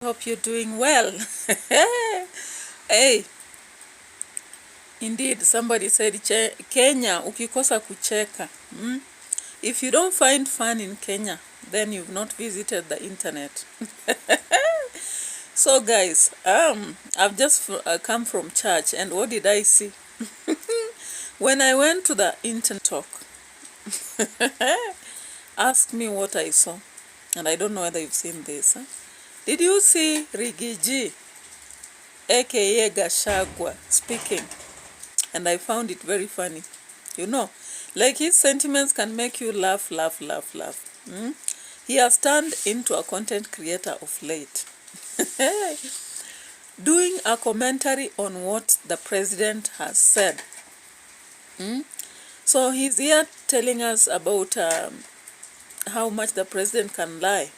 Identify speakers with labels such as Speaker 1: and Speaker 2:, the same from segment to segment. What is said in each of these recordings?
Speaker 1: Hope you're doing well. Hey, indeed, somebody said Kenya ukikosa kucheka. If you don't find fun in Kenya, then you've not visited the internet. So guys, I've just come from church, and what did I see? When I went to the internet talk, ask me what I saw, and I don't know whether you've seen this. Did you see Rigiji, aka GACHAGUA, speaking? And I found it very funny. You know, like his sentiments can make you laugh. He has turned into a content creator of late. Doing a commentary on what the president has said. So he's here telling us about how much the president can lie.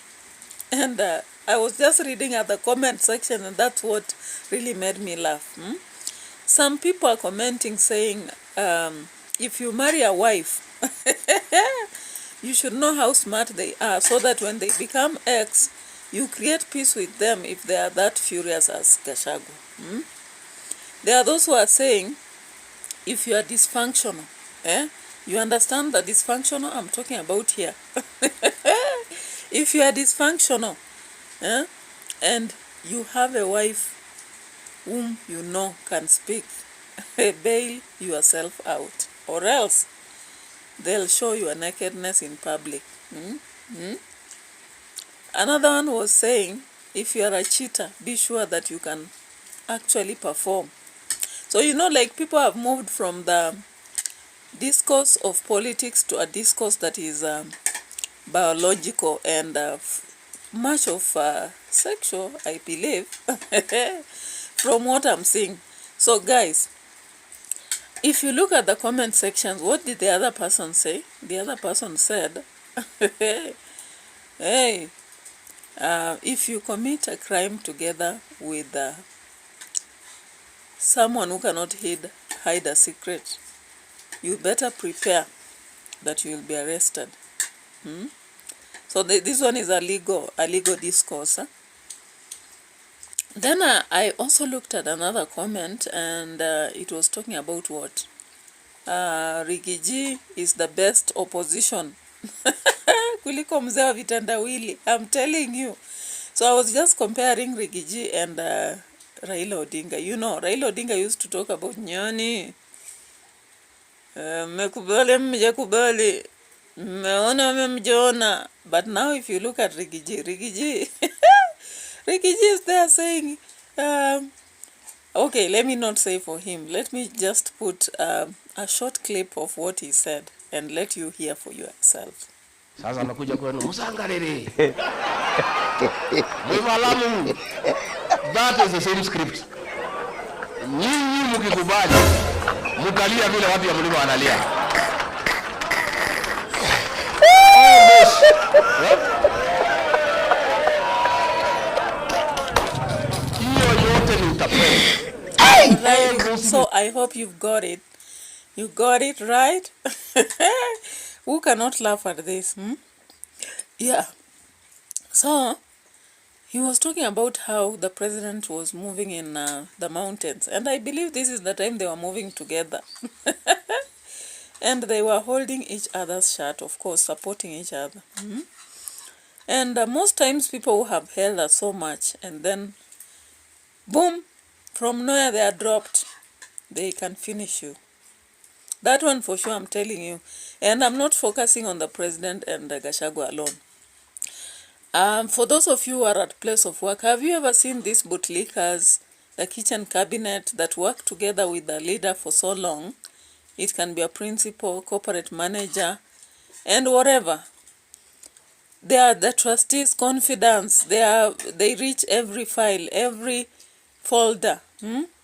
Speaker 1: And I was just reading at the comment section, and that's what really made me laugh. Some people are commenting saying, if you marry a wife, you should know how smart they are, so that when they become ex, you create peace with them if they are that furious as GACHAGUA. There are those who are saying, if you are dysfunctional, you understand the dysfunctional I'm talking about here. If you are dysfunctional, and you have a wife whom you know can speak, bail yourself out, or else they'll show your nakedness in public. Another one was saying, if you are a cheater, be sure that you can actually perform. So, you know, like, people have moved from the discourse of politics to a discourse that is biological and much of sexual, I believe, from what I'm seeing. So guys, if you look at the comment sections, what did the other person say? The other person said, hey, if you commit a crime together with someone who cannot hide a secret, you better prepare that you will be arrested. So this one is a legal discourse. Then I also looked at another comment, and it was talking about what? Rigiji is the best opposition. Kuliko mzee wa vitendawili, I'm telling you. So I was just comparing Rigiji and Raila Odinga. You know, Raila Odinga used to talk about nyani. Mekubali mjakubali. Meona memjona. But now if you look at Rigiji, Rigiji is there saying, okay, let me not say for him. Let me just put a short clip of what he said and let you hear for yourself.
Speaker 2: Sasa amekuja kwenu musangalele. Mwalamu. That is the same script. Nyinyi mkikubali mkalia vile watu ya mlima wanalia.
Speaker 1: So I hope you've got it. You got it right? Who cannot laugh at this? Yeah. So he was talking about how the president was moving in the mountains. And I believe this is the time they were moving together. And they were holding each other's shirt, of course, supporting each other. And most times people who have held us so much, and then, boom, from nowhere they are dropped. They can finish you. That one for sure, I'm telling you. And I'm not focusing on the president and GACHAGUA alone. For those of you who are at place of work, have you ever seen these bootlickers, the kitchen cabinet, that work together with the leader for so long? It can be a principal, corporate manager, and whatever. They are the trustees' confidants. They reach every file, every folder.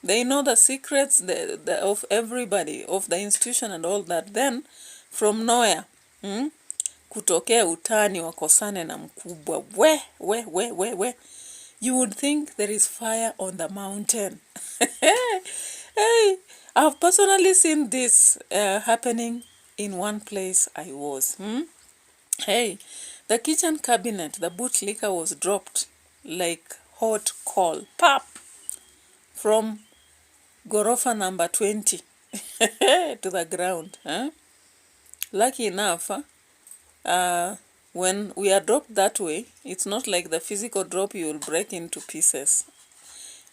Speaker 1: They know the secrets of everybody, of the institution and all that. Then, from nowhere, kutokea utani wakosane na mkubwa. We. You would think there is fire on the mountain. Hey, I've personally seen this happening in one place I was. Hey, the kitchen cabinet, the bootlicker was dropped like hot call. Pop! From Gorofa number 20 to the ground. Lucky enough, when we are dropped that way, it's not like the physical drop you will break into pieces.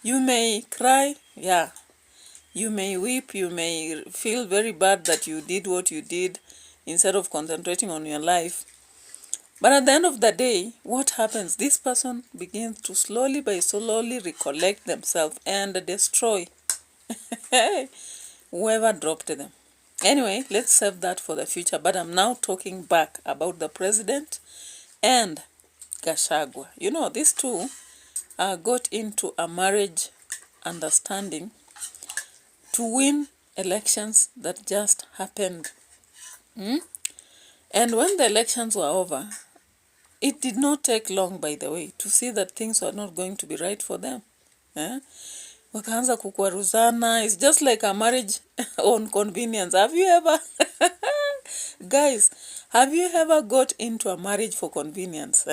Speaker 1: You may cry, yeah. You may weep, you may feel very bad that you did what you did instead of concentrating on your life. But at the end of the day, what happens? This person begins to slowly recollect themselves and destroy whoever dropped them. Anyway, let's save that for the future. But I'm now talking back about the president and GACHAGUA. You know, these two got into a marriage understanding to win elections that just happened. And when the elections were over, it did not take long, by the way, to see that things were not going to be right for them. Wakaanza kukwaruzana. It's just like a marriage on convenience. Have you ever, guys, have you ever got into a marriage for convenience?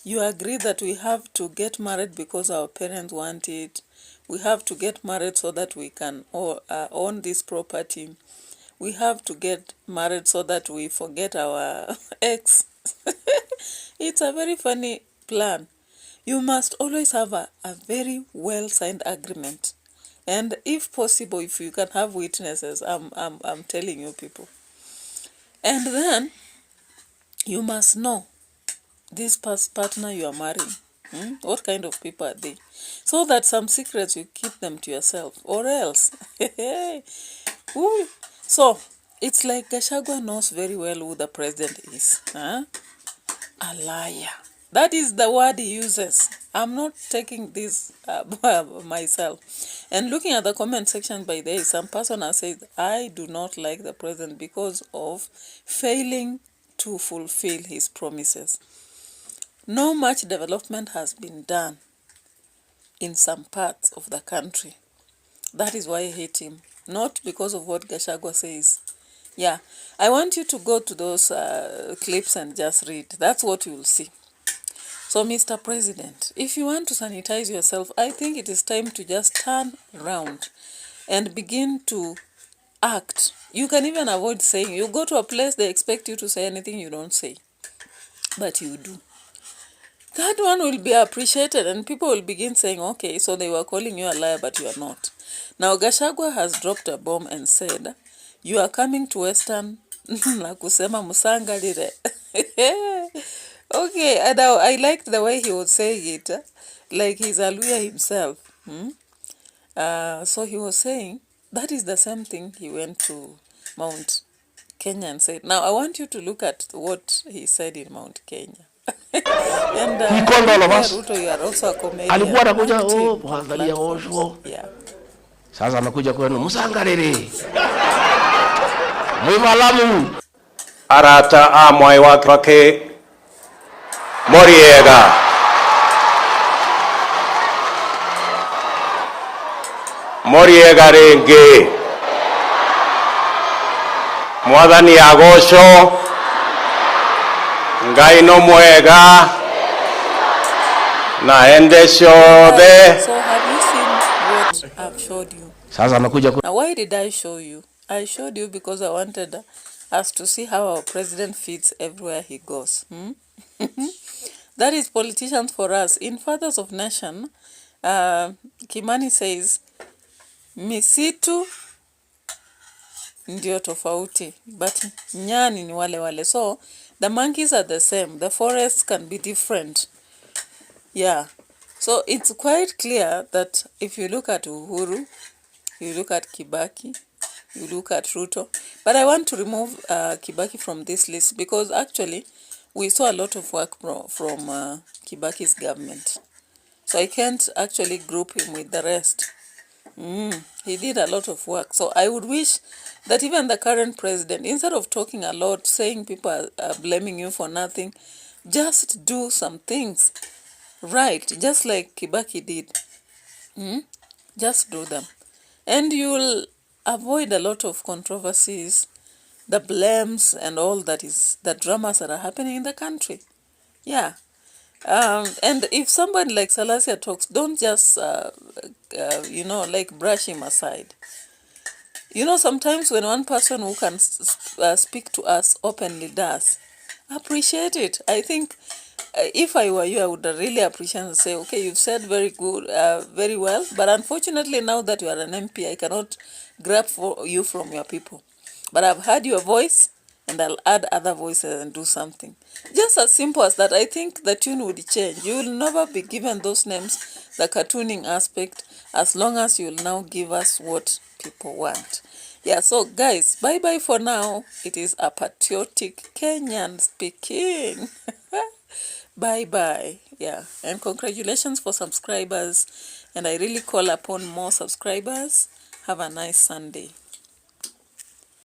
Speaker 1: You agree that we have to get married because our parents want it. We have to get married so that we can own this property. We have to get married so that we forget our ex. It's a very funny plan. You must always have a very well-signed agreement. And if possible, if you can have witnesses, I'm telling you people. And then, you must know this partner you are marrying. What kind of people are they? So that some secrets, you keep them to yourself. Or else. So, it's like GACHAGUA knows very well who the president is. A liar. That is the word he uses. I'm not taking this myself. And looking at the comment section, by the way, some person has said, I do not like the president because of failing to fulfill his promises. No much development has been done in some parts of the country. That is why I hate him. Not because of what GACHAGUA says. Yeah, I want you to go to those clips and just read. That's what you will see. So, Mr. President, if you want to sanitize yourself, I think it is time to just turn around and begin to act. You can even avoid saying, you go to a place, they expect you to say anything, you don't say. But you do. That one will be appreciated and people will begin saying, okay, so they were calling you a liar, but you are not. Now, GACHAGUA has dropped a bomb and said, you are coming to Western, na kusema musangalire. Okay, and I liked the way he was saying it, like he's a lawyer himself. So he was saying, that is the same thing he went to Mount Kenya and said. Now, I want you to look at what he said in Mount Kenya. And
Speaker 2: he called all of us.
Speaker 1: Ruto, you are also a comedian.
Speaker 2: Alikuwa anakuja kuangalia Osho.
Speaker 1: Yeah.
Speaker 2: Sasa amekuja kwenu musangalire. Mwivalamu.
Speaker 3: Arata amwai wakrake Moriega. Moriega renge. Mwathani agosho. Ngai no mwega. Na ende shode.
Speaker 1: So have you seen what I've showed you?
Speaker 2: Sasa amekuja kwenu.
Speaker 1: Now, why did I show you? I showed you because I wanted us to see how our president fits everywhere he goes. That is politicians for us. In Fathers of Nation, Kimani says, misitu ndio tofauti, but nyani ni wale wale. So, the monkeys are the same. The forests can be different. Yeah. So, it's quite clear that if you look at Uhuru, you look at Kibaki, you look at Ruto. But I want to remove Kibaki from this list because actually we saw a lot of work from Kibaki's government. So I can't actually group him with the rest. He did a lot of work. So I would wish that even the current president, instead of talking a lot, saying people are blaming you for nothing, just do some things right, just like Kibaki did. Just do them. And you'll avoid a lot of controversies, the blames and all that is, the dramas that are happening in the country. Yeah. And if somebody like Salasia talks, don't just, like brush him aside. Sometimes when one person who can speak to us openly does, appreciate it. I think if I were you, I would really appreciate and say, okay, you've said very good, very well, but unfortunately now that you are an MP, I cannot grab for you from your people. But I've heard your voice, and I'll add other voices and do something. Just as simple as that, I think the tune would change. You will never be given those names, the cartooning aspect, as long as you'll now give us what people want. Yeah, so guys, bye-bye for now. It is a patriotic Kenyan speaking. Bye-bye. Yeah, and congratulations for subscribers. And I really call upon more subscribers. Have a nice Sunday.